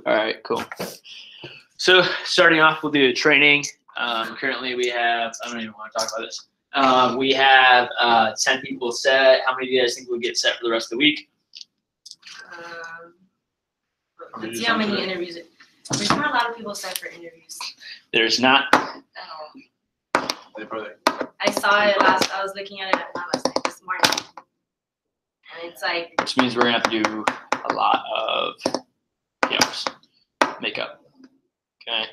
All right, cool. So starting off, we'll do training. Currently, we have, I don't even want to talk about this. We have 10 people set. How many do you guys think we'll get set for the rest of the week? Let's see how many interviews. There's not a lot of people set for interviews. There's not. I saw it I was looking at it this morning. And it's like. Which means we're going to have to do a lot of PRs, makeup. Okay.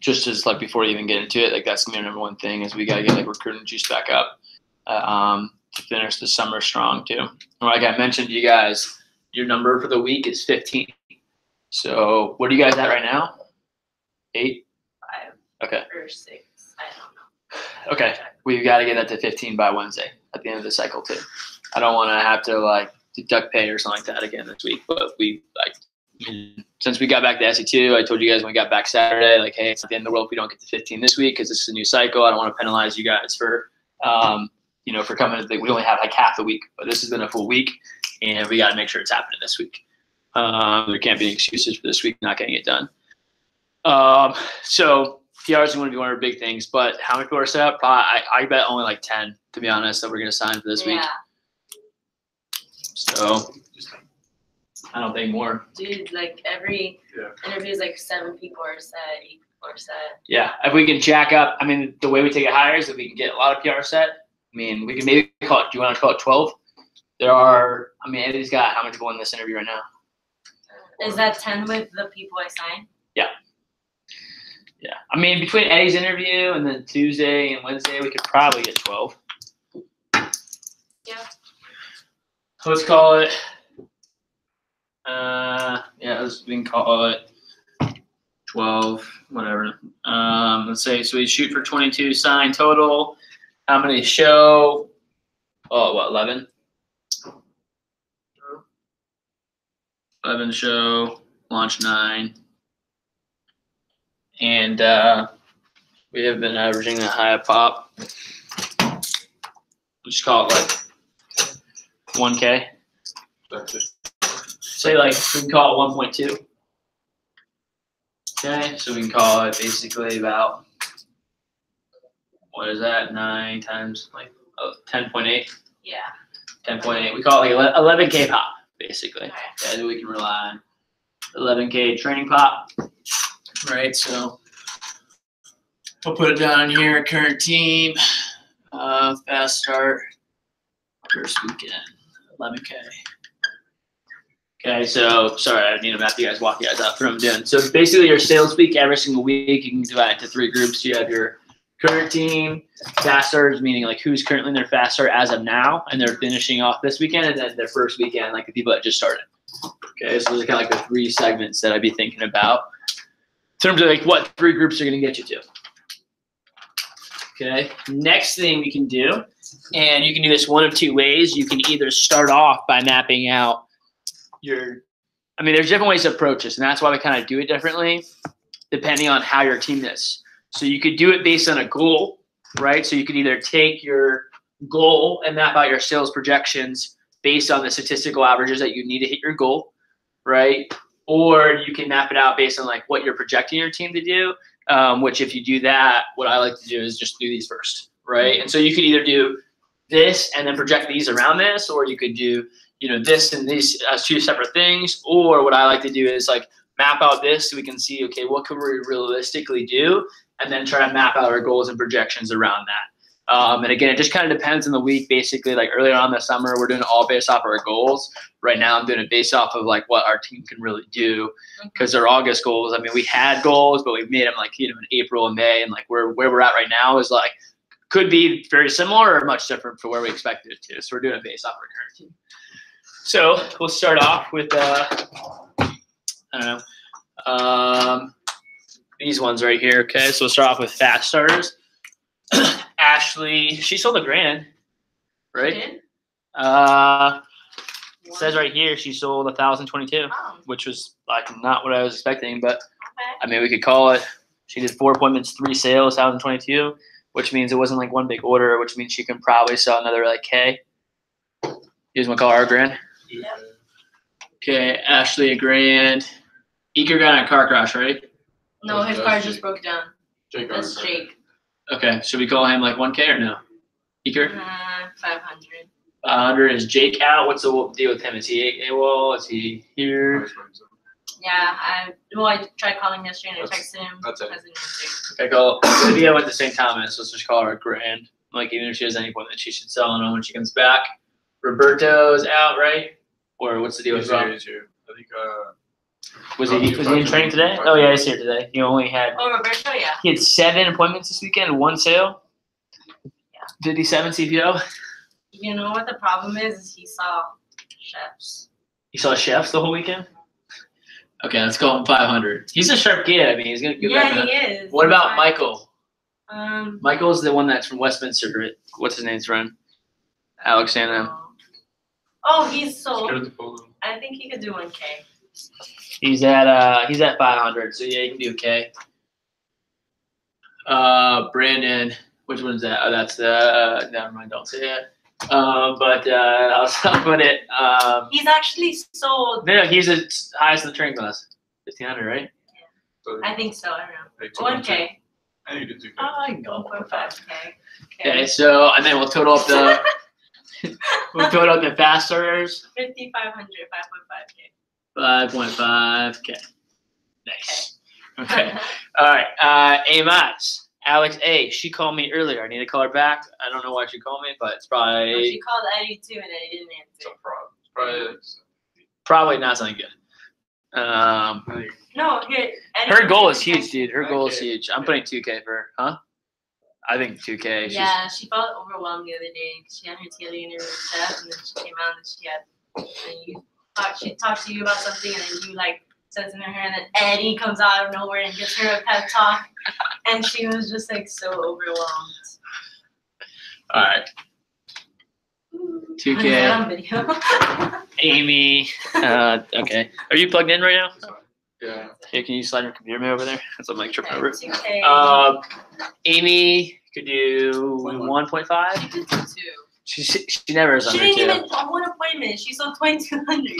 Just as like before you even get into it, like that's gonna be our number one thing is we gotta get like recruiting juice back up to finish the summer strong too. And like I mentioned to you guys, your number for the week is 15. So what are you guys at right now? 8? 5. Okay. Or 6. I don't know. Okay. We've got to get that to 15 by Wednesday at the end of the cycle too. I don't want to have to like deduct pay or something like that again this week, but since we got back to SE2, I told you guys when we got back Saturday, like, hey, it's not the end of the world if we don't get to 15 this week because this is a new cycle. I don't want to penalize you guys for, for coming. We only have like half the week, but this has been a full week, and we got to make sure it's happening this week. There can't be any excuses for this week not getting it done. So PRs is going to be one of our big things, but how many people are set up? I bet only like 10, to be honest, that we're going to sign for this week. So I don't think more. Dude, like every interview is like 7 people are set, 8 people are set. Yeah, if we can jack up, I mean, the way we take it higher is if we can get a lot of PR set. I mean, we can maybe call it, do you want to call it 12? There are, I mean, Eddie's got how many people in this interview right now? Is that 10 with the people I signed? Yeah. Yeah. I mean, between Eddie's interview and then Tuesday and Wednesday, we could probably get 12. Yeah. Let's call it. We can call it 12, whatever. Let's say, so we shoot for 22 sign total. How many show? Oh, what, 11? 11 show, launch 9. And we have been averaging a high pop. We'll just call it like 1K. Say like we can call it 1.2. Okay, so we can call it basically about, what is that? 9 times like 10.8. Yeah. 10.8. We call it like 11K pop, basically. Okay, that we can rely on. 11K training pop. Right, so we'll put it down here. Current team, fast start, first weekend, 11K. Okay, so sorry, I need to map you guys, walk you guys out through what I'm doing. So basically, your sales week every single week, you can divide it into 3 groups. You have your current team, fast starters, meaning like who's currently in their fast start as of now, and they're finishing off this weekend, and then their first weekend, like the people that just started. Okay, so those are kind of like the 3 segments that I'd be thinking about in terms of like what 3 groups are going to get you to. Okay, next thing we can do, and you can do this one of 2 ways. You can either start off by mapping out there's different ways to approach this, and that's why we kind of do it differently depending on how your team is. So you could do it based on a goal, right? So you could either take your goal and map out your sales projections based on the statistical averages that you need to hit your goal, right? Or you can map it out based on like what you're projecting your team to do, which if you do that, what I like to do is just do these first, right? And so you could either do this and then project these around this, or you could do this and these as 2 separate things. Or what I like to do is like map out this so we can see, okay, what could we realistically do? And then try to map out our goals and projections around that. And again, it just kind of depends on the week. Basically, like earlier on this summer, we're doing it all based off of our goals. Right now, I'm doing it based off of like what our team can really do, because they're August goals. I mean, we had goals, but we made them like in April and May, and like where we're at right now is like could be very similar or much different for where we expected it to. So we're doing it based off our current team. So we'll start off with these ones right here. Okay, so we'll start off with fast starters. Ashley, she sold $1,000, right? She did? It says right here she sold 1,022, which was like not what I was expecting, but I mean we could call it. She did 4 appointments, 3 sales, 1,022, which means it wasn't like one big order, which means she can probably sell another like K. You guys want to call her $1,000? Yep. Okay, Ashley a grand. Eker got in a car crash, right? No, his car just broke down. Jake That's Armstrong. Jake. Okay, should we call him like 1K or no? Eker? 500. 100. Is Jake out? What's the deal with him? Is he AWOL? Is he here? Yeah, I tried calling yesterday and I texted him. That's it. Hasn't answered. Okay, cool. Olivia went to St. Thomas. Let's just call her a grand. Like, even if she has any point that she should sell on when she comes back. Roberto's out, right? Or what's the deal with Rob? He's here. I think, Was he in training today? Oh, yeah, he's here today. He only had Oh, Roberto, yeah. he had 7 appointments this weekend and 1 sale. Yeah. 57 CPO. You know what the problem is he saw chefs. You saw chefs the whole weekend? Okay, let's call him 500. He's a sharp kid. I mean, he's going to get back. Yeah, he is. What He's about fine. Michael? Michael's the one that's from Westminster. Right? What's his name's friend? Alexander. Oh, he's sold. scared of the photo. I think he could do 1K. He's at 500. So yeah, you can do okay. Brandon, which one is that? Oh, that's never mind. Don't say it. But I'll put it. He's actually sold. No, he's the highest in the training class. 1500, right? So, I think so. I don't know. like, 1K. I think you did 2K. I can go 1.5K. Okay, so and then we'll total up the fast starters. 5,500, 5.5K. 5.5K. Nice. Okay. All right. Amos. Alex A. She called me earlier. I need to call her back. I don't know why she called me, but it's No, probably she called Eddie too, and Eddie didn't It's answer. a fraud. It's probably like, probably not something good. I think No, here. Eddie Her goal is texted huge, me. dude. Her goal is Okay. huge. I'm putting 2K for her. Huh? I think 2K. She's, Yeah, she felt overwhelmed the other day. She had her TLE interview with Jeff, and then she came out and she she talked to you about something, and then you like said something to her, and then Eddie comes out of nowhere and gives her a pep talk, and she was just like so overwhelmed. all right. 2K. Put that on video. Amy. Okay. Are you plugged in right now? it's fine. Yeah. Hey, can you slide your computer over there? That's I'm like tripping over it. 2K. Amy could do 1.5. She did 2. She never is She under didn't 2. even on one appointment. She sold 2,200.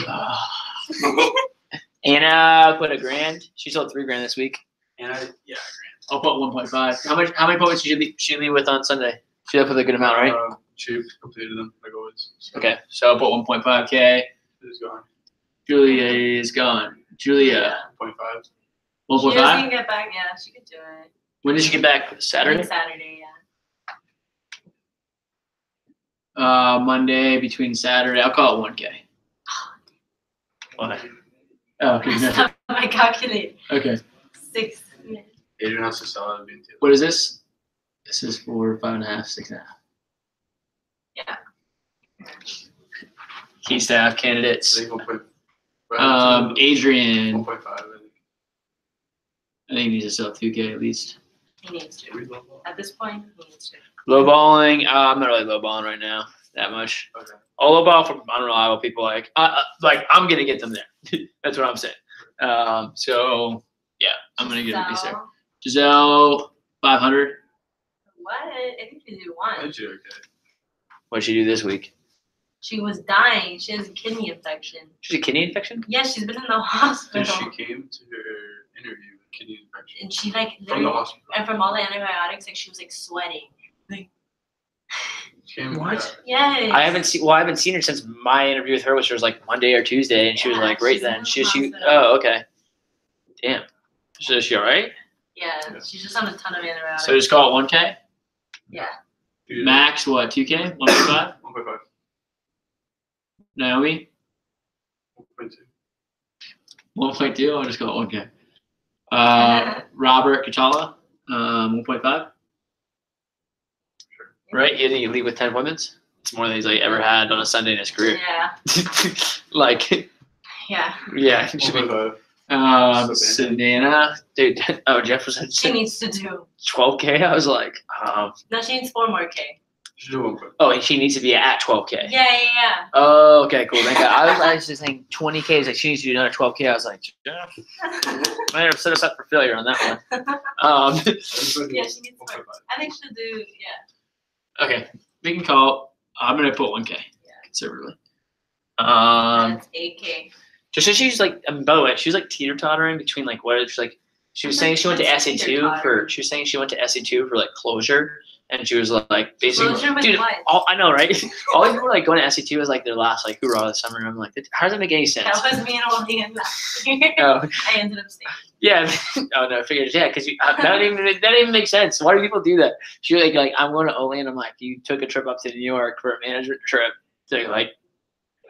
Anna put $1,000. She sold $3,000 this week. And I'll put 1.5. How many appointments did she leave with on Sunday? She left with a good amount, right? She completed them, like always. So Okay, so I'll put 1.5K. It's gone. Julia is gone. Julia, 0.5. She doesn't 1.5. get back. Yeah, she could do it. When did she get back? I think Saturday. Saturday, yeah. Monday between Saturday. I'll call it 1K. Why? Oh, okay. Messed up my calculator. Okay. 6. Adrian has to sell it and be in Taylor. What is this? This is for 5.5, 6.5. Yeah. Key staff I candidates. think 1.5. Adrian. 1.5, I think. I think he needs to sell 2K at least. He needs to. Reasonable. At this point, he needs to. Lowballing. I'm not really lowballing right now that much. Okay. I'll lowball for unreliable people. Like I'm gonna get them there. That's what I'm saying. So yeah, I'm gonna get a piece there. So, Giselle, 500. what? I think you do I one. think she's okay. What'd she do this week? She was dying. She has a kidney infection. She's a kidney infection. Yeah, she's been in the I hospital. think she came to her interview with kidney infection. And she like From the literally, hospital. and from all the antibiotics, like she was like sweating. She came, What? Yes. I haven't seen her since my interview with her, which was like Monday or Tuesday, and she was Yeah, like right she's in then. the She hospital. oh okay. Damn. So is she all right? Yeah, she's just on a ton of antibiotics. So just call it 1K. Yeah. Yeah. Max what? 2K? 1.5. 1.5. Naomi 1.2. 1.2. I'll just call it 1K. Robert Katala 1.5. Right? You think you leave with 10 appointments? It's more than he's like ever had on a Sunday in his career. Yeah. Like, Yeah. yeah. It should be 1.5. Savannah, dude. Oh, Jeff was at She needs to do. 12K. I was like, No, she needs 4 more K. She should do 1.5. oh, and she needs to be at 12K. Yeah. Oh, okay, cool. Thank God. I was just saying 20K is like she needs to do another 12K. I was like, yeah. Might have set us up for failure on that one. Yeah, she needs 4. 1.5. I think she'll do. Yeah. Okay, we can call. I'm gonna put 1K conservatively. That's 8K. Just so she's like, by the way, she was like teeter tottering between like what she's like. She was saying she went to What's SE2 teeter-totter? she was saying she went to SE2 for like closure, and she was like basically, Closure with dude, what? I know, right? All these people were like going to SE2 as like their last like hoorah this summer. And I'm like, how does that make any sense? That was me and Olivia last year. Oh, I ended up staying. yeah. Oh no, I figured because that didn't even make sense. Why do people do that? She was like I'm going to Ole, and I'm like, you took a trip up to New York for a management trip to like.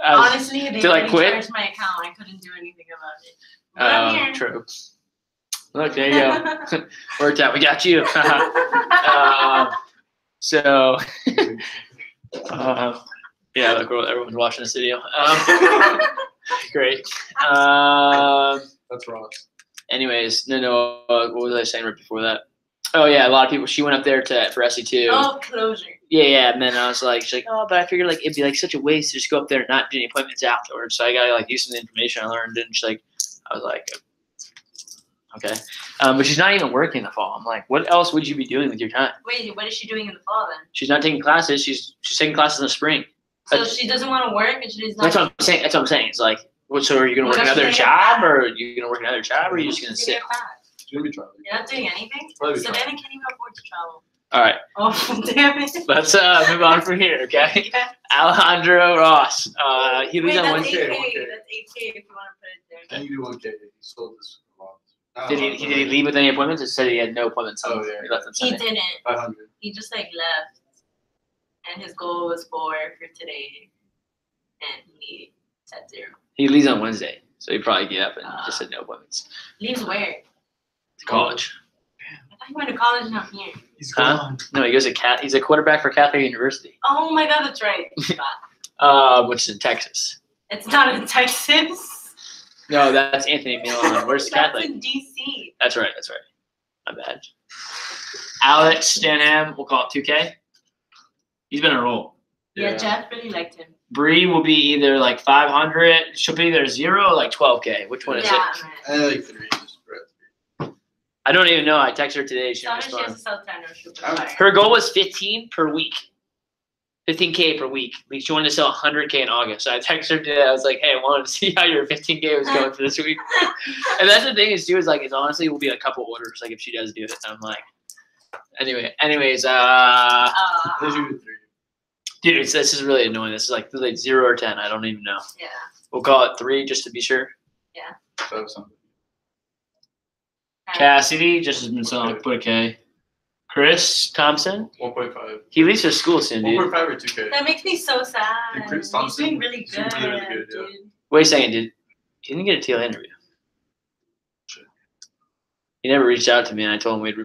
Honestly, they to, like, quit? charged my account. I couldn't do anything about it. But I'm here. True. Look, there you go. Worked out. We got you. So, yeah, look, everyone's watching this video. Great. That's Ross. Anyways, no. What was I saying right before that? Oh yeah, a lot of people. She went up there for SE2. Oh, closure. Yeah, and then I was like, she's like, oh, but I figured like it'd be like such a waste to just go up there and not do any appointments afterwards. So I gotta like use some of the information I learned, and she's like, I was like, okay, but she's not even working in the fall. I'm like, what else would you be doing with your time? Wait, what is she doing in the fall then? She's not taking classes. She's taking classes in the spring. So she doesn't want to work and she's not. That's what I'm saying. That's what I'm saying. It's like, what? So are you gonna work Well, another she's job, gonna- or are you gonna work another job, or are you just gonna She's sit? in class. She's gonna be traveling. You're not doing anything? Probably So traveling. then I can't even afford to travel. All right, Oh, damn it. let's move on from here. Okay, Yeah. Alejandro Ross. He Wait, leads on that's Wednesday. 8K. 1K. That's 8K if you want to put it there. And you do 1K. He sold this for a lot. Did he leave with any appointments? It said he had no appointments. Oh, yeah. He left on He Sunday. didn't. 500. He just like left. And his goal was 4 for today. And he said 0. He leaves on Wednesday, so he probably get up and just said no appointments. Leaves where? To college. I thought he went to college and I'm here. He's Huh? gone. No, he goes to He's a quarterback for Catholic University, Oh my god, that's right. Forgot. which is in Texas. It's not in Texas. No, that's Anthony Milan. Where's That's Catholic? in DC. That's right. My bad. Alex Stanham, we'll call it 2K. He's been on a roll. Yeah, Jeff really liked him. Bree will be either like 500. She'll be either 0 or like 12K. Which one is Yeah, it? man. I like 3. Just spread. I don't even know. I texted her today. She Tell didn't her she has respond. to sell 10 or shoot I'm- fire. Her goal was 15 per week. 15K per week. She wanted to sell 100K in August. So I texted her today. I was like, hey, I wanted to see how your 15K was going for this week. And that's the thing is too, is like, it's honestly will be a couple orders, like if she does do it. And I'm like, anyways, Let's do 3. dude, this is really annoying. This is like 0 or 10. I don't even know. Yeah. We'll call it 3 just to be sure. So that's something. Cassidy just has been selling, put a K. Chris Thompson, 1.5. he leaves for school soon, dude. 1.5 or 2K. That makes me so sad. And Chris He's Thompson, doing really he's good, doing really good, yeah. dude. Wait a second, dude. He didn't get a TL interview. Shit. He never reached out to me, and I told him we'd.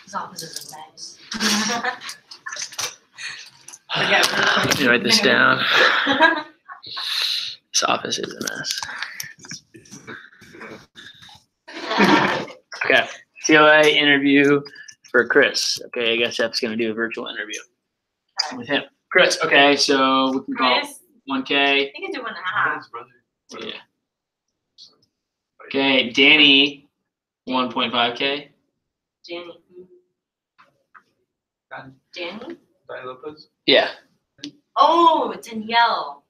His office is a mess. Let me write this down. This office is a mess. Okay. TLA interview for Chris. Okay, I guess Jeff's gonna do a virtual interview with him. Chris. Okay, so we can call Chris, 1K. I think it's a 1.5. His brother. Yeah. Okay, Danny, 1.5K. Danny. Dan- Danny? Danny Lopez. Yeah. Oh, Danielle.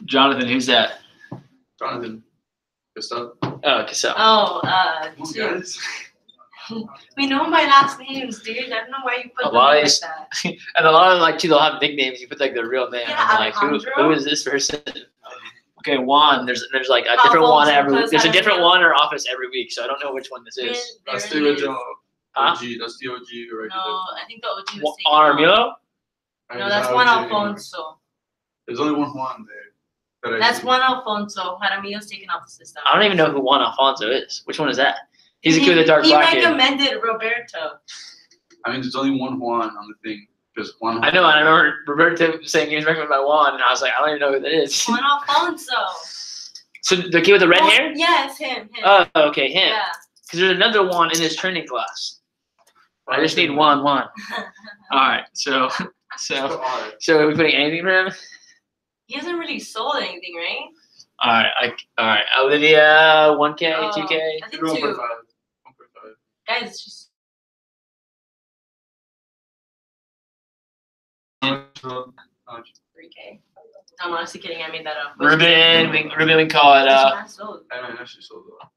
Jonathan, who's that? Jonathan. Good stuff. Oh, Cassell. Oh, Come on, 2. guys. We know my last names, dude. I don't know why you put A them lot of like these- that. And a lot of like, too, they'll have nicknames. You put like their real name. Yeah, I'm like, who Alejandro. is this person? Okay, Juan. There's like a different one Alfonso every. Cruz There's a different Alejandro. one in our office every week, so I don't know which one this is. That's There the it is. original Huh? OG. That's the OG right No, I think the OG was taken On off. Armilo? there. No, And that's there's Juan not OG anymore. Alfonso. There's only one Juan there. that I That's see. Juan Alfonso. Jaramillo's taken off the system. I don't even know who Juan Alfonso is. Which one is that? He's a kid with a dark He black hair. recommended Roberto. I mean, there's only one Juan on the thing. Just one. I know, and I remember Roberto saying he was recommended by Juan, and I was like, I don't even know who that is. Juan Alfonso. So the kid with the red Oh, hair? Yes, him. Oh, okay, him. Yeah. Because there's another Juan in this training class. I just need one. All right, so are we putting anything for him? He hasn't really sold anything, right? All right. Olivia, 1K, Oh, 2K. I think 1.5. 2. 1.5. Guys, she's 3K. I'm honestly kidding. I made that up. Ruben, we can call it. I don't actually sold though.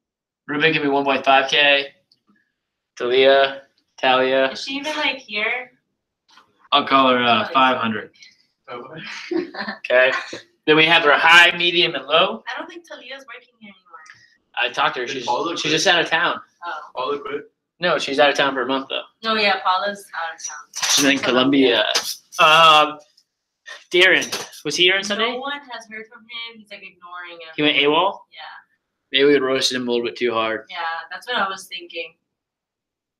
Ruben can be 1.5K. Talia. Is she even like here? I'll call her 500. Okay. Then we have her high, medium, and low. I don't think Talia's working here anymore. I talked to her. Did She's Paula quit? just out of town. Oh. All quit. No, she's out of town for a month though. No, yeah, Paula's out of town. She's in Colombia. Darren, was he here on Sunday? No one has heard from him. He's like ignoring him. He went AWOL? Yeah. Maybe we roasted him a little bit too hard. Yeah, that's what I was thinking.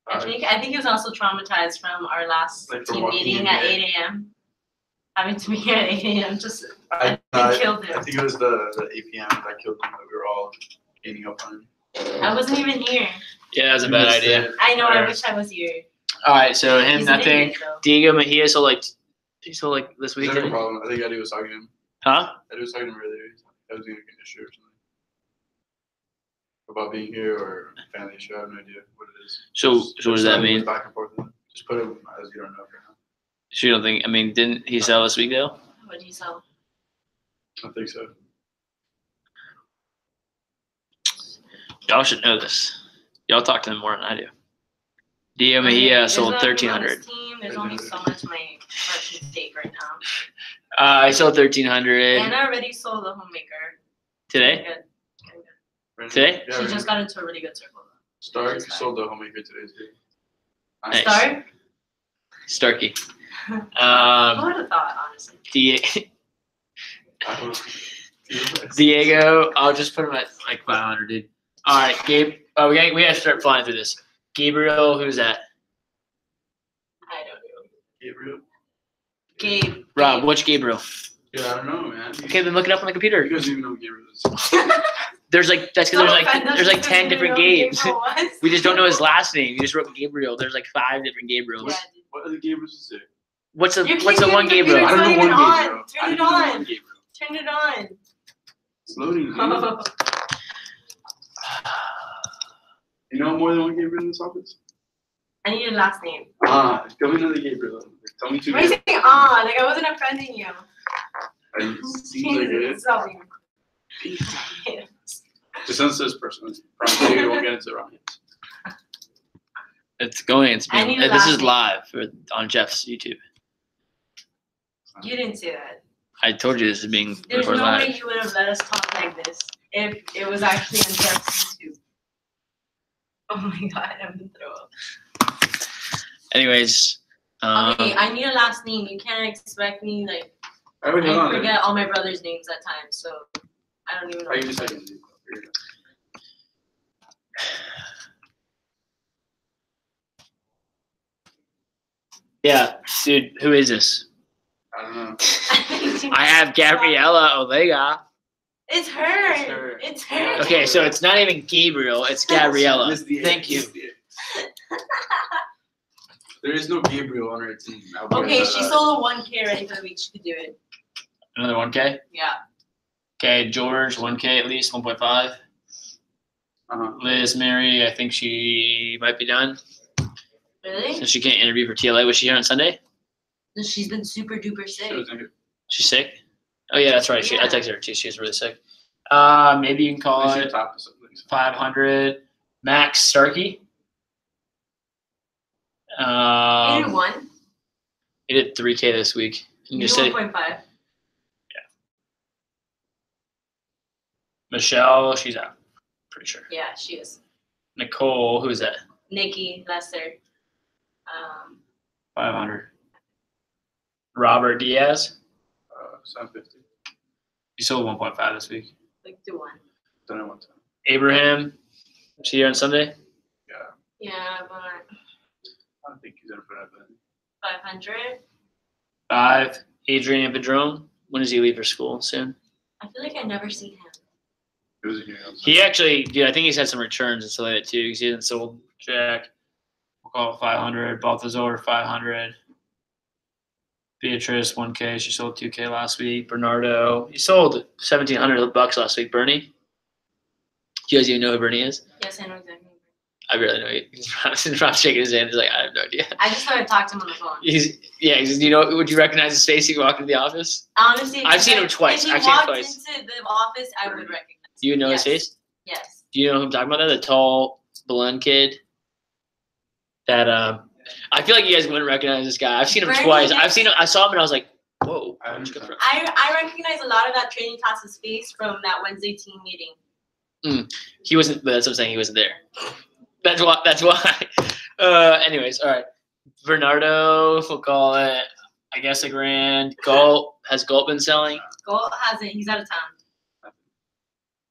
I think he was also traumatized from our last Like from team walking meeting in at here. 8 a.m. Having to be here at 8 a.m. Just I killed him. I think it was the 8 p.m. that killed him. That we were all gaining up on him. I wasn't even here. Yeah, that was a bad idea. I know. I Yeah. wish I was here. All right, so him He's an nothing. idiot, though. Diego Mejia this Is week. there a problem? I think Eddie was talking to him. Huh? Eddie was talking to him earlier. I was going to get an issue or something. About being here or family issue. I have no idea what it is. So Just what does that something mean? Back and forth. Just put it as you don't know for now. So you don't think? I mean, didn't he sell this week though? What do you sell? I think so. Y'all should know this. Y'all talk to him more than I do. Diego Mejia There's sold not everyone on 1,300. this team. There's only so much my merchant stake right now. I sold 1,300 And I already sold the homemaker. today. Good. Brandon? Today? Yeah, She Brandon. just got into a really good circle. Stark sold the homemaker today too. Nice. Start? Starkey. Who Um, would have thought, honestly? Diego, I'll just put him at like 500, dude. All right, Gabe. Oh, we gotta start flying through this. Gabriel, who's that? I don't know. Gabriel? Gabe. Rob, which Gabriel? Yeah, I don't know, man. Okay, then look it up on the You computer. guys don't even know who Gabriel is. There's like that's because there's like 10 different Gabes. Gabriel We just don't know his last name. You just wrote Gabriel. There's like 5 different Gabriels. Yeah, What other Gabriels is there? What's the You what's the can't one get the Gabriel? I It's don't not know one even Gabriel. on. Turn I it don't know on. one Gabriel. Turn it on. It's loading. Dude. You know more than one Gabriel in this office? I need your last name. Tell me another Gabriel. Tell me two Why are you Gabriel. saying like I wasn't offending you? Seems like it is. Sorry. Just answer this person. Promise you won't get into the wrong hands. It's going. It's I being, need a this last is name. live on Jeff's YouTube. You didn't say that. I told you this is being There's recorded no way live. you would have let us talk like this if it was actually on Jeff's YouTube. Oh my god, I'm gonna throw up. Anyways, Okay, I need a last name. You can't expect me like I already know I that. forget all my brother's names at times, so I don't even know. I what give you to say. seconds. Here you go. yeah, dude, who is this? I don't know. I have Gabriela Olega. It's her. It's her. It's her. Okay, so it's not even Gabriel, it's Gabriella. Miss the A, Thank you. miss the A. There is no Gabriel on our team. I'll put Okay, it she that. sold a 1K ready for the week. She could do it. Another 1K? Yeah. Okay, George, 1K at least, 1.5. Uh-huh. Liz, Mary, I think she might be done. Really? Since she can't interview for TLA. Was she here on Sunday? She's been super duper sick. She was in here. She's sick? Oh, yeah, that's right. I Yeah. texted her too. She was really sick. Maybe you can call She it top of something. 500. Max Starkey. You did 1. He did 3K this week. You You just did say 1.5. Michelle, she's out. Pretty sure. Yeah, she is. Nicole, who's that? Nikki, Lester. 500. Robert Diaz. 750. You sold 1.5 this week. Like do 1. Done it one time. Abraham. Was he here on Sunday? Yeah, but I don't think he's gonna put up that. 500. 5. Adrian Padron. When does he leave for school? Soon? I feel like I never seen him. He was in here. He actually, dude, I think he's had some returns and stuff like that too because he hasn't sold Jack. We'll call it 500. Balthazar, 500. Beatrice, 1K. She sold 2K last week. Bernardo, he sold $1,700 last week. Bernie, do you guys even know who Bernie is? Yes, I know exactly. I really know. He's probably shaking his hand. He's like, I have no idea. I just started talking to him on the phone. He's you know, would you recognize his face if you walked into the office? Honestly, I've seen him twice. If he I've seen him walked twice. into the office, I would recognize him. Do you know Yes. his face? Yes. Do you know who I'm talking about? That the tall, blonde kid. That I feel like you guys wouldn't recognize this guy. I've seen him Bernie twice. Sanders. I've seen him. I saw him and I was like, whoa. I haven't got I recognize a lot of that training class's face from that Wednesday team meeting. He wasn't. That's what I'm saying. He wasn't there. That's why. Anyways, all right. Bernardo, we'll call it. I guess a grand. Galt has Galt been selling? Gold hasn't. He's out of town.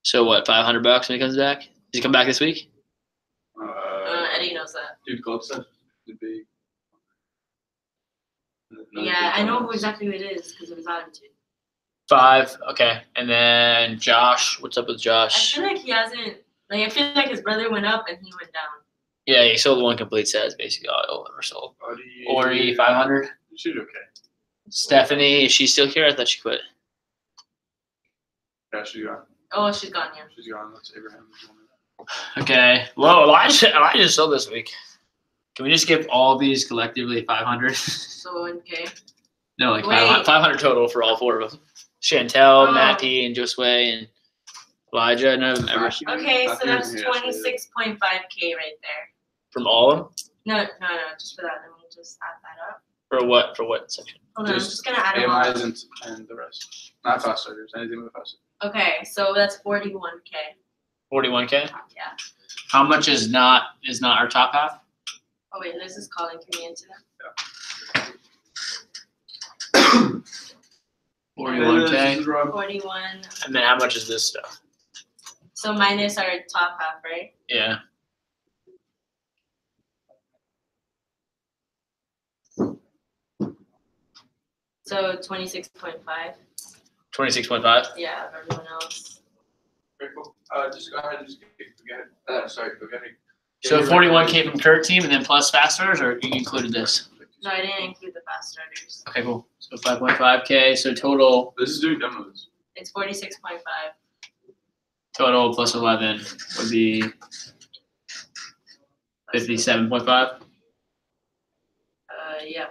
So what? $500 when he comes back? Does he come back this week? Eddie knows that. Dude, Gold said the big. Yeah, I know exactly who it is because it was attitude. 5. Okay, and then Josh. What's up with I Josh? feel like he hasn't. Like I feel like his brother went up and he went down. Yeah, he sold one complete set. Is basically all he'll ever sold. Ori 500. She's okay. Stephanie, is she still here? I thought she quit. Yeah, she's gone. Oh, she's gone. Yeah. She's gone. That's Abraham. Okay. Whoa, Elijah sold this week. Can we just give all these collectively 500? So okay. No, like Wait. 500 total for all 4 of them. Chantel, Oh. Matty, and Josue, and Elijah. None of them ever Okay, so that's 26.5K right there. from all of them. No, just for that. Let me just add that up. For what? For what section? Hold on, I'm Just just gonna add them all. AMIs and the rest. Not fast starters. Anything with fast starters. Okay, so that's 41K. 41K. Yeah. How much is not our top half? Oh wait, Liz is calling. Can we answer that? 41K. 41. And then how much is this stuff? So minus our top half, right? Yeah. So 26.5. 26.5. Yeah, of everyone else. Very cool. Just go ahead and just go ahead. Sorry, go ahead. So 41K from Kurt team, and then plus fast starters, or you included this? No, I didn't include the fast starters. Okay, cool. So 5.5K. So total This is doing demos. It's 46.5. plus 11 would be 57.5. Yeah.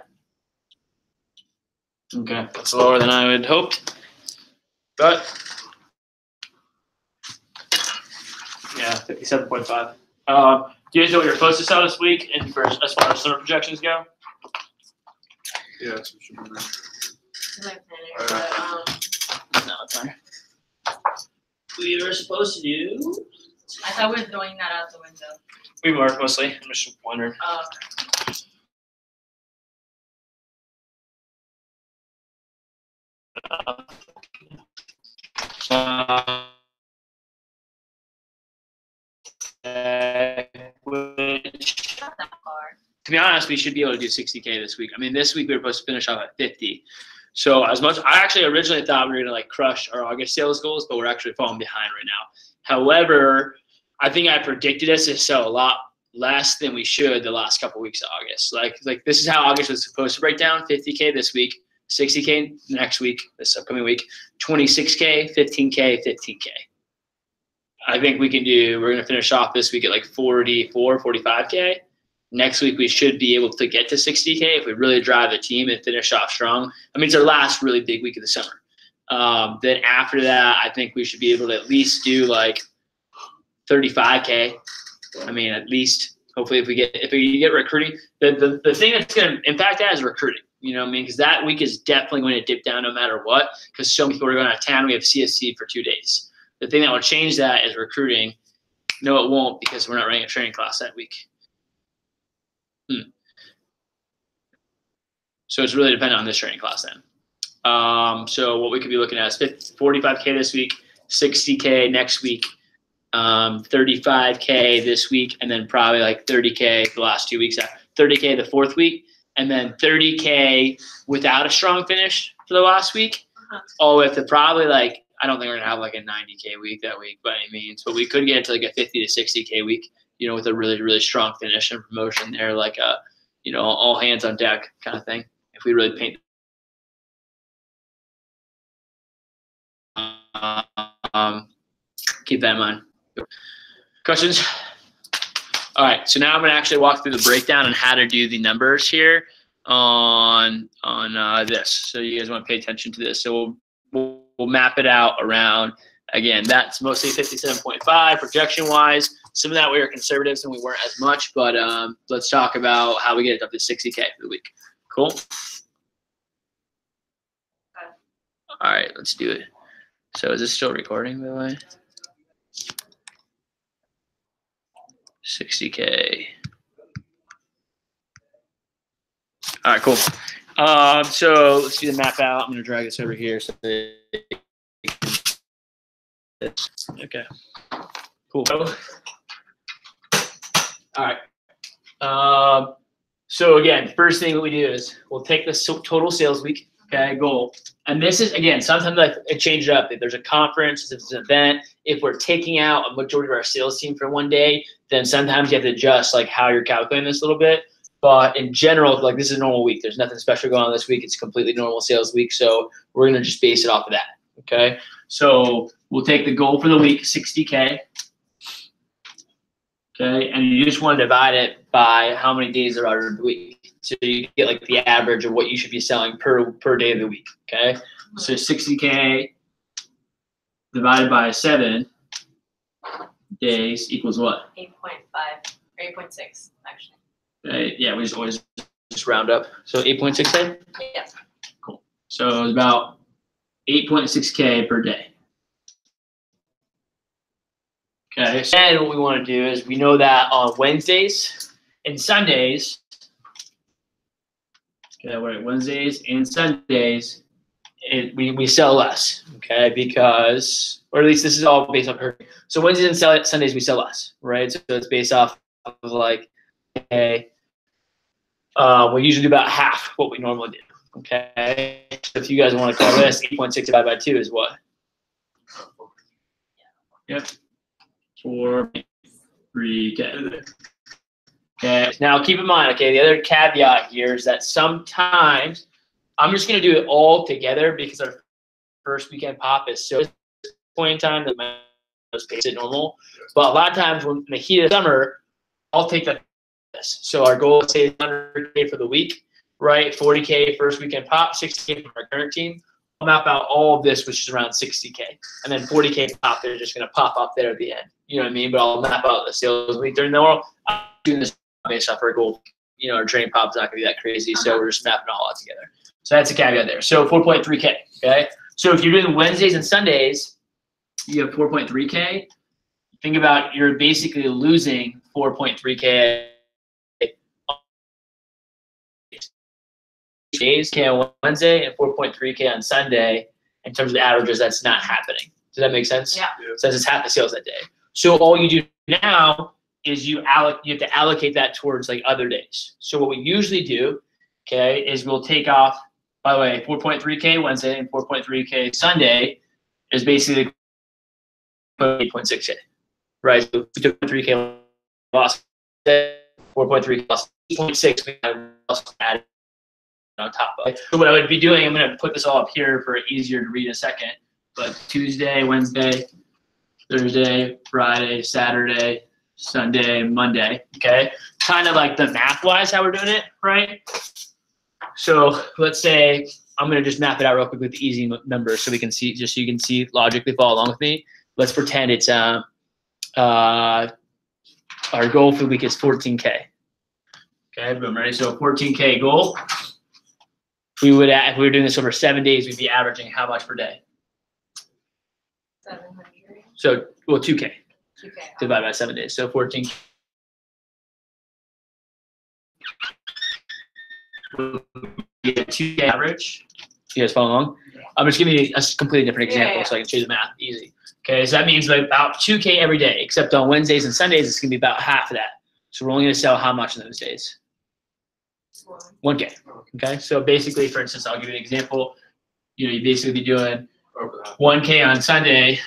Okay, that's lower than I had hoped, but yeah, 57.5. Do you guys know what you're supposed to sell this week, and for as far as summer projections go? Yeah, that's what should be there. It's my planner, but No, it's fine. We were supposed to do. I thought we were throwing that out the window. We were mostly. I'm just wondering. Which, Not that far. to be honest, we should be able to do 60K this week. I mean, this week we were supposed to finish off at 50. So as much, I actually originally thought we were gonna like crush our August sales goals, but we're actually falling behind right now. However, I think I predicted us to sell a lot less than we should the last couple weeks of August. Like this is how August was supposed to break down: 50K this week, 60K next week, this upcoming week, 26K, 15K, 15K. I think we can do. We're gonna finish off this week at like 44, 45K. Next week we should be able to get to 60K if we really drive the team and finish off strong. I mean, it's our last really big week of the summer. Then after that, I think we should be able to at least do like 35K. I mean, at least hopefully if we get recruiting, the thing that's going to impact that is recruiting. You know what I mean? Because that week is definitely going to dip down no matter what. Because so many people are going out of town. We have CSC for 2 days. The thing that will change that is recruiting. No, it won't, because we're not running a training class that week. So it's really dependent on this training class then. So what we could be looking at is 45K this week, 60K next week, 35K this week, and then probably like 30K the last 2 weeks. 30K the 4th week, and then 30K without a strong finish for the last week. All with the probably like, I don't think we're gonna have like a 90K week that week by any means, but we could get to like a 50 to 60K week, you know, with a really, really strong finish and promotion there, like a, you know, all hands on deck kind of thing. If we really paint. Keep that in mind. Questions? All right, so now I'm gonna actually walk through the breakdown on how to do the numbers here on this. So you guys want to pay attention to this. So we'll map it out around. Again, that's mostly 57.5 projection wise. Some of that we were conservative, and we weren't as much. But let's talk about how we get it up to 60K for the week. Cool. All right, let's do it. So is this still recording, by the way? 60K. All right, cool. So let's do the map out. I'm going to drag this over here. So okay, cool. All right. So again, first thing that we do is we'll take the total sales week, okay, goal. And this is, again, sometimes I change it up. If there's a conference, if it's an event, if we're taking out a majority of our sales team for one day, then sometimes you have to adjust like how you're calculating this a little bit. But in general, like this is a normal week. There's nothing special going on this week. It's a completely normal sales week. So we're going to just base it off of that. Okay. So we'll take the goal for the week, 60K. Okay. And you just want to divide it by how many days there are in the week. So you get like the average of what you should be selling per day of the week. Okay. So 60K divided by 7 days equals what? 8.5 or 8.6 actually. Yeah, we just always just round up. So 8.6K? Yeah. Cool. So it's about 8.6K per day. Okay. So then what we want to do is we know that on Wednesdays and Sundays, okay, Wednesdays and Sundays, we sell less, okay, because, or at least this is all based on her. So Wednesdays and Sundays we sell less, right? So it's based off of like, okay, we usually do about half what we normally do. Okay. So if you guys want to call this 8.6 divided by 2 is what? Yep. 4.3K. Okay. Now keep in mind, okay, the other caveat here is that sometimes I'm just going to do it all together because our first weekend pop is so at this point in time that my space is normal. But a lot of times when in the heat of summer, I'll take the So our goal is say 100K for the week, right? 40K first weekend pop, 60K from our current team. I'll map out all of this, which is around 60K. And then 40K pop, they're just going to pop up there at the end. You know what I mean? But I'll map out the sales week during the world. I'm doing this based off our goal. You know, our training pop's not going to be that crazy. So we're just mapping it all out together. So that's a caveat there. So 4.3K, okay? So if you're doing Wednesdays and Sundays, you have 4.3K. Think about you're basically losing 4.3K days on Wednesday and 4.3K on Sunday. In terms of the averages, that's not happening. Does that make sense? Yeah. Since it's half the sales that day. So all you do now is you have to allocate that towards like other days. So what we usually do, okay, is we'll take off, by the way, 4.3K Wednesday and 4.3K Sunday is basically 8.6K, right? So we took 3K loss, 4.3 loss, 8.6 we also added on top of it. So what I would be doing, I'm going to put this all up here for easier to read in a second, but Tuesday, Wednesday, Thursday, Friday, Saturday, Sunday, Monday, okay? Kind of like the math-wise how we're doing it, right? So let's say I'm going to just map it out real quick with the easy numbers so we can see, just so you can see logically follow along with me. Let's pretend it's our goal for the week is 14K. Okay, boom, ready? So 14K goal. If we were doing this over 7 days, we'd be averaging how much per day? 700. So, well, 2K 2K. divided by 7 days. So 14. Yeah, 2K average. You guys follow along? I'm just giving you a completely different example so I can show you the math easy. Okay, so that means like about 2K every day, except on Wednesdays and Sundays, it's going to be about half of that. So we're only going to sell how much in those days? 1K. Okay, so basically, for instance, I'll give you an example. You know, you basically be doing 1K on Sunday,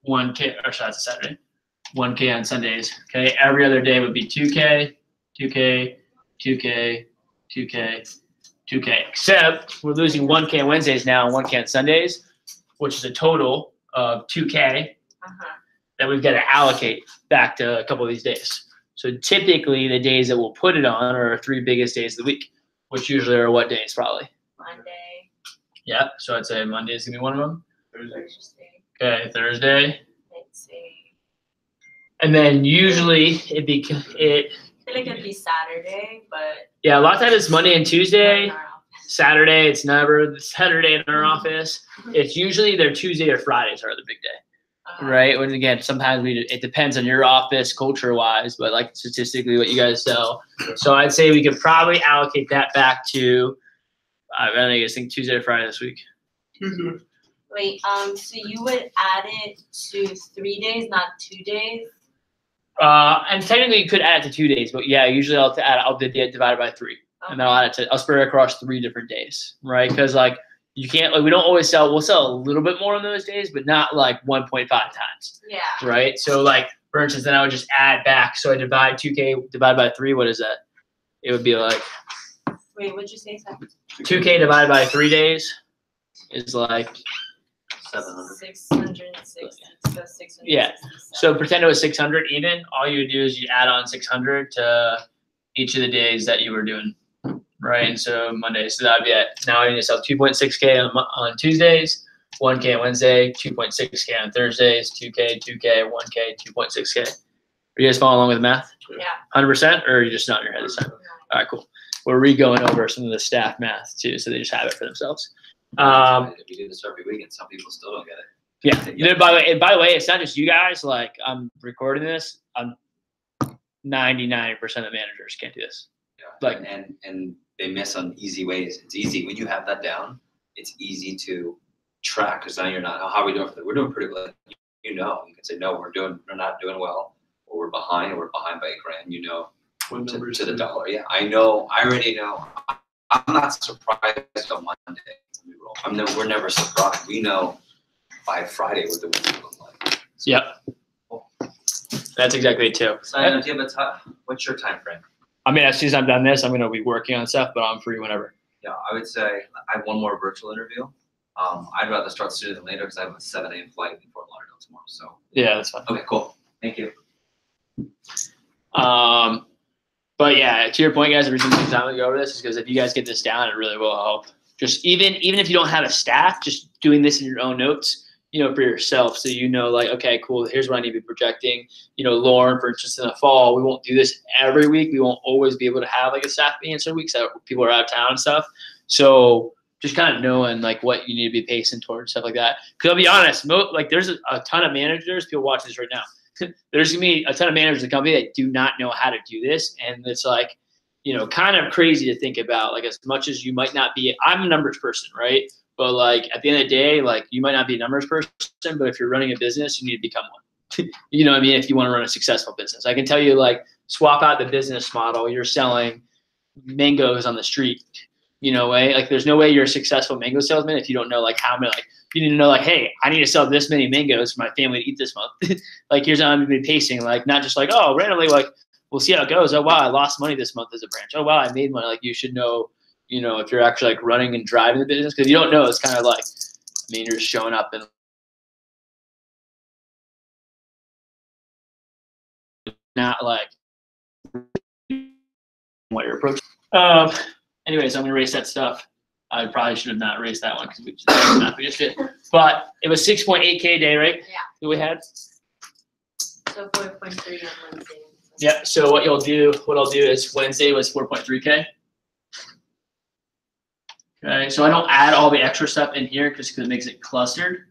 1K, or sorry, that's a Saturday, 1K on Sundays. Okay, every other day would be 2K, 2K, 2K, 2K, 2K. Except we're losing 1K on Wednesdays now and 1K on Sundays, which is a total of 2K that we've got to allocate back to a couple of these days. So typically the days that we'll put it on are our 3 biggest days of the week, which usually are what days probably? Monday, Yeah. So I'd say Monday is gonna be one of them. Thursday, Okay, Thursday. Wednesday. And then usually it I feel like it'd be Saturday, but yeah, a lot of times it's Monday and not Tuesday. in our office. Saturday, it's never the Saturday in our office. It's usually either Tuesday or Fridays are the big day, right? When again, sometimes it depends on your office culture wise, but like statistically what you guys sell. So I'd say we could probably allocate that back to, I don't know, I think Tuesday or Friday this week. Wait, so you would add it to 3 days, not 2 days? And technically you could add it to 2 days, but yeah, usually I'll divide it by 3. And then I'll spread it across 3 different days, right? Because like you can't, like we don't always sell. We'll sell a little bit more on those days, but not like 1.5 times, Yeah. right? So like for instance, then I would just add back. So I divide 2K divided by 3. What is that? It would be like Wait, what'd you say? 2K divided by 3 days is like 700. 660. So 660. Yeah. So pretend it was 600 even. All you would do is you add on 600 to each of the days that you were doing. Right, and so Monday, so that'd be at now I need to sell 2.6K on Tuesdays, 1K on Wednesday, 2.6K on Thursdays, 2K, 1K, 2.6K. Are you guys following along with the math? Yeah. 100%, or are you just nodding your head this time? All right, cool. We're re-going over some of the staff math too, so they just have it for themselves. We do this every week, and some people still don't get it. Yeah. You know, by the way, it's not just you guys. Like I'm recording this. 99% of managers can't do this. Yeah. Like and they miss on easy ways. It's easy when you have that down. It's easy to track because now you're not. How are we doing? We're doing pretty good. You can say no. We're not doing well, or we're behind by $1,000. You know, to the dollar. Yeah, I know. I already know. I'm not surprised on Monday. We're never surprised. We know by Friday what the week looks like. So, yep. That's exactly it too. Simon, do you have what's your time frame? I mean, as soon as I'm done this, I'm going to be working on stuff, but I'm free whenever. Yeah, I would say I have one more virtual interview. I'd rather start sooner than later because I have a 7 a.m. flight in Fort Lauderdale tomorrow. So yeah, that's fine. Okay, cool. Thank you. But yeah, to your point, guys, the reason I'm going to go over this is because if you guys get this down, it really will help. Just even if you don't have a staff, just doing this in your own notes, for yourself. So like, okay, cool, here's what I need to be projecting. Lauren, for instance, in the fall, we won't do this every week. We won't always be able to have like a staff meeting certain weeks that people are out of town and stuff. So just kind of knowing like what you need to be pacing towards, stuff like that. Because I'll be honest, there's a ton of managers, people watching this right now. There's gonna be a ton of managers in the company that do not know how to do this. And it's like, kind of crazy to think about, like as much as you might not be, I'm a numbers person, right? But like at the end of the day, like you might not be a numbers person, but if you're running a business, you need to become one. You know what I mean? If you want to run a successful business, I can tell you like swap out the business model. You're selling mangoes on the street, way. Like there's no way you're a successful mango salesman if you don't know like how many, like you need to know like, hey, I need to sell this many mangoes for my family to eat this month. Like here's how I'm gonna be pacing, like not just like, oh, randomly, like we'll see how it goes. Oh wow, I lost money this month as a branch. Oh wow, I made money. Like you should know. If you're actually like running and driving the business, because you don't know, it's kind of like, you're just showing up and not like what your approach. Anyways, I'm gonna erase that stuff. I probably should have not erased that one because we just did. But it was 6.8K day, right? Yeah. That we had. So 4.3 on Wednesday. Yep. So what I'll do is Wednesday was 4.3K. Okay, so I don't add all the extra stuff in here because it makes it clustered.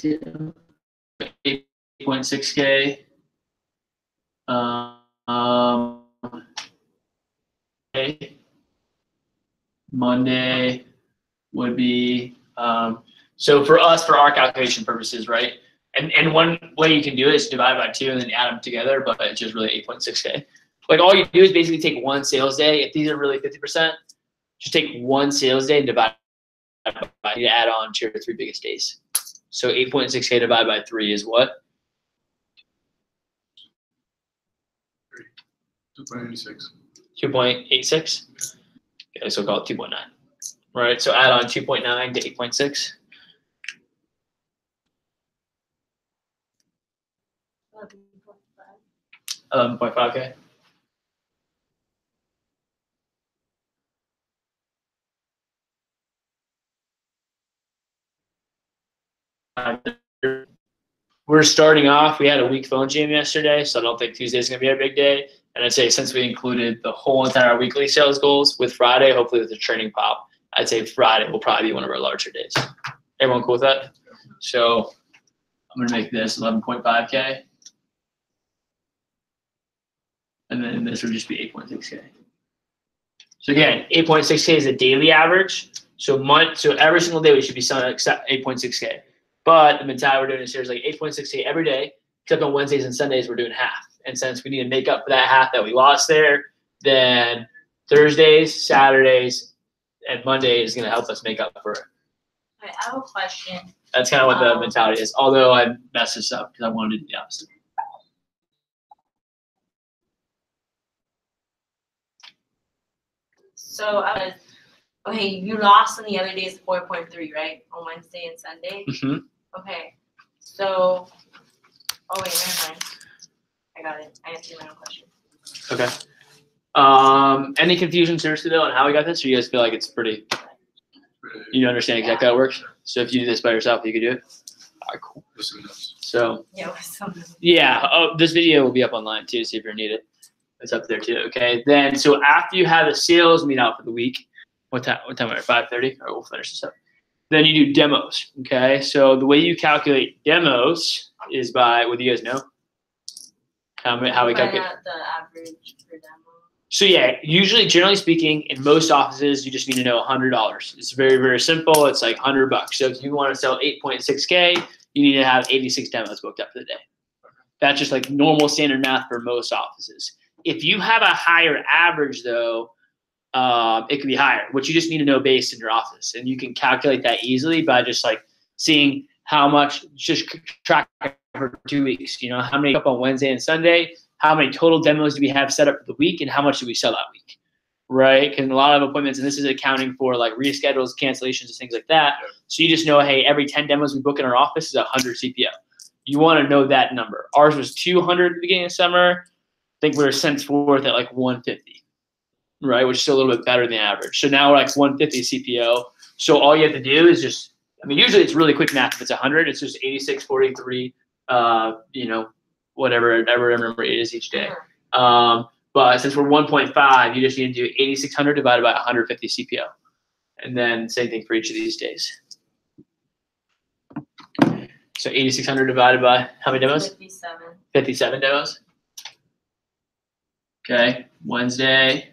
$8.6K. Okay. Monday would be so for us, for our calculation purposes, right? And one way you can do it is divide by 2 and then add them together, but it's just really 8.6K. Like all you do is basically take one sales day. If these are really 50%, just take one sales day and divide by to add on to your 3 biggest days. So 8.6K divided by 3 is what? 2.86. 2.86. Okay, so call it 2.9. right? So add on 2.9 to 8.6. 11.5K. We're starting off. We had a weak phone jam yesterday, so I don't think Tuesday's going to be a big day. And I'd say since we included the whole entire weekly sales goals with Friday, hopefully with the training pop, I'd say Friday will probably be one of our larger days. Everyone cool with that? So I'm going to make this 11.5K. And then this would just be 8.6K. So again, 8.6K is a daily average. So every single day we should be selling except 8.6K. But the mentality we're doing this year is like 8.6K every day, except on Wednesdays and Sundays we're doing half. And since we need to make up for that half that we lost there, then Thursdays, Saturdays, and Monday is going to help us make up for it. I have a question. That's kind of what the mentality is. Although I messed this up because I wanted to do the opposite. So okay, you lost on the other days 4.3, right? On Wednesday and Sunday. Mm-hmm. Okay. So, oh wait, never mind. I got it. I answered my own question. Okay. Any confusion seriously though on how we got this, or you guys feel like it's pretty? You understand exactly how it works. So if you do this by yourself, you could do it. All right, cool. So Yeah, with something. yeah, this video will be up online too. So if you need it, it's up there too. Okay. Then so after you have the sales meet out for the week, what time are we at? 5:30. Or we'll finish this up. Then you do demos. Okay. So the way you calculate demos is by, what do you guys know? How we Find calculate? out the average per demo. So yeah, usually, generally speaking, in most offices, you just need to know $100. It's very, very simple. It's like $100. So if you want to sell 8.6K, you need to have 86 demos booked up for the day. That's just like normal standard math for most offices. If you have a higher average, though, it could be higher. What you just need to know based in your office, and you can calculate that easily by just like seeing how much. Just track for 2 weeks. You know, how many up on Wednesday and Sunday. How many total demos do we have set up for the week, and how much do we sell that week, right? Because a lot of appointments, and this is accounting for like reschedules, cancellations, and things like that. Yeah. So you just know, hey, every 10 demos we book in our office is 100 CPO. You want to know that number. Ours was 200 at the beginning of summer. I think we were sent forth at like 150, right, which is still a little bit better than the average. So now we're like 150 CPO. So all you have to do is just, I mean, usually it's really quick math. If it's 100, it's just 86, 43, you know, whatever number it is each day. But since we're 1.5, you just need to do 8,600 divided by 150 CPO. And then same thing for each of these days. So 8,600 divided by how many demos? 57. 57 demos. Okay, Wednesday.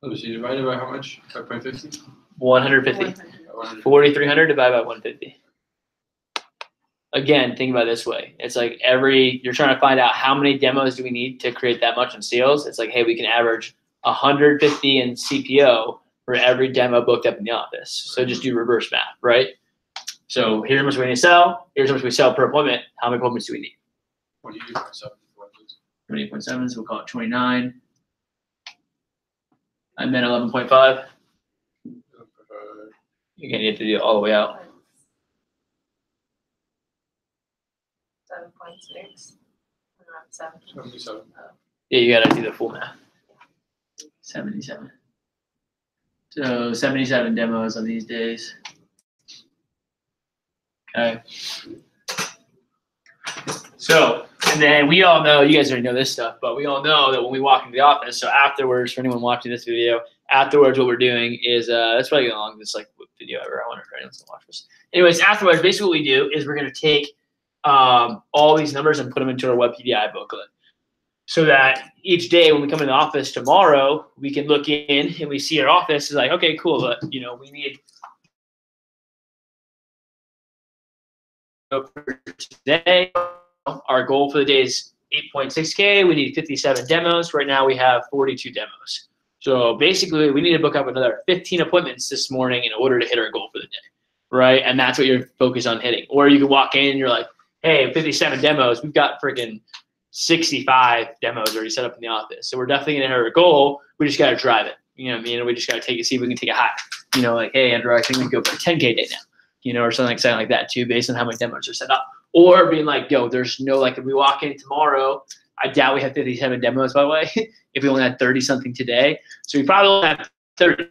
So you divided by how much? 5.50? 150. 4,300 divided by 150. Again, think about it this way. It's like you're trying to find out how many demos do we need to create that much in sales. It's like, hey, we can average 150 in CPO for every demo booked up in the office. So just do reverse math, right? So here's how much we need to sell. Here's how much we sell per appointment. How many appointments do we need? 28.7, so we'll call it 29. And then 11.5. You're going to have to do it all the way out. 7.6. 77. Yeah, you got to do the full math. 77. So 77 demos on these days. Okay. So, and then we all know, you guys already know this stuff, but we all know that when we walk into the office, so afterwards, for anyone watching this video, afterwards what we're doing is, that's probably the longest like video ever. I wonder if anyone's gonna watch this. Anyways, afterwards, basically what we do is we're gonna take all these numbers and put them into our web PDI booklet. So that each day when we come in the office tomorrow, we can look in and we see our office is like, okay, cool, but you know, we need for today. Our goal for the day is 8.6K. We need 57 demos. Right now we have 42 demos. So basically we need to book up another 15 appointments this morning in order to hit our goal for the day, right? And that's what you're focused on hitting. Or you can walk in and you're like, hey, 57 demos. We've got freaking 65 demos already set up in the office. So we're definitely going to hit our goal. We just got to drive it. You know what I mean? We just got to see if we can take it higher. You know, like, hey, Andrew, I think we can go for a 10K day now, you know, or something like that too, based on how many demos are set up. Or being like, yo, there's no, like, if we walk in tomorrow, I doubt we have 57 demos, by the way, if we only had 30 something today. So we probably only have 30.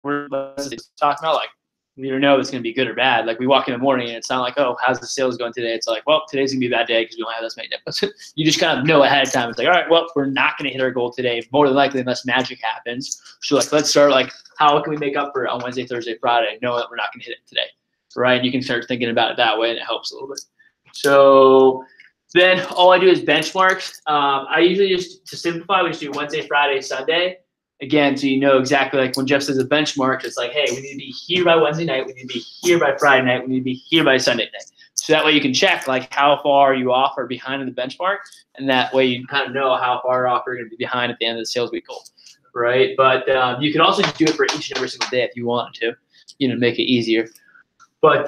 We're talking about, like, we don't know if it's going to be good or bad. Like, we walk in the morning and it's not like, oh, how's the sales going today? It's like, well, today's going to be a bad day because we don't have this many demos. You just kind of know ahead of time. It's like, all right, well, we're not going to hit our goal today, more than likely, unless magic happens. So, like, let's start, like, how can we make up for it on Wednesday, Thursday, Friday, knowing that we're not going to hit it today, right? And you can start thinking about it that way, and it helps a little bit. So then all I do is benchmarks. I usually just, to simplify, we just do Wednesday, Friday, Sunday. Again, so you know exactly, like when Jeff says a benchmark, it's like, hey, we need to be here by Wednesday night. We need to be here by Friday night. We need to be here by Sunday night. So that way you can check, like, how far you off or behind in the benchmark. And that way you kind of know how far off you're going to be behind at the end of the sales week goal, right? But you can also just do it for each and every single day if you want to, you know, make it easier. But